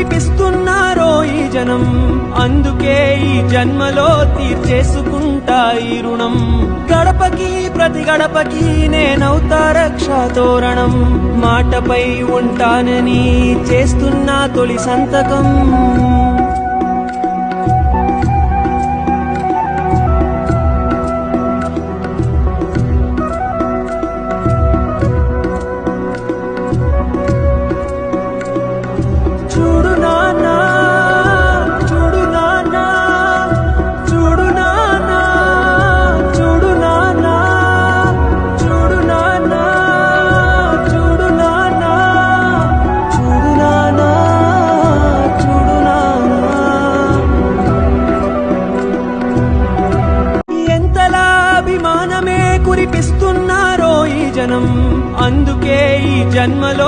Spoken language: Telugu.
కురిపిస్తున్నారో ఈ జనం, అందుకే ఈ జన్మలో తీర్చేసుకుంటా ఈ రుణం. గడపకి ప్రతి గడపకి నేనవుతా రక్షా తోరణం, మాటపై ఉంటానని చేస్తున్నా తొలి సంతకం. చూడు నాన్నా, చూడు నాన్నా, చూడు నాన్నా, చూడు నాన్నా, చూడు నాన్నా, చూడు నాన్నా, చూడు నాన్నా, చూడు నాన్నా. ఎంతలా అభిమానమే కురిపిస్తున్నారో ఈ జనం, అందుకే ఈ జన్మలో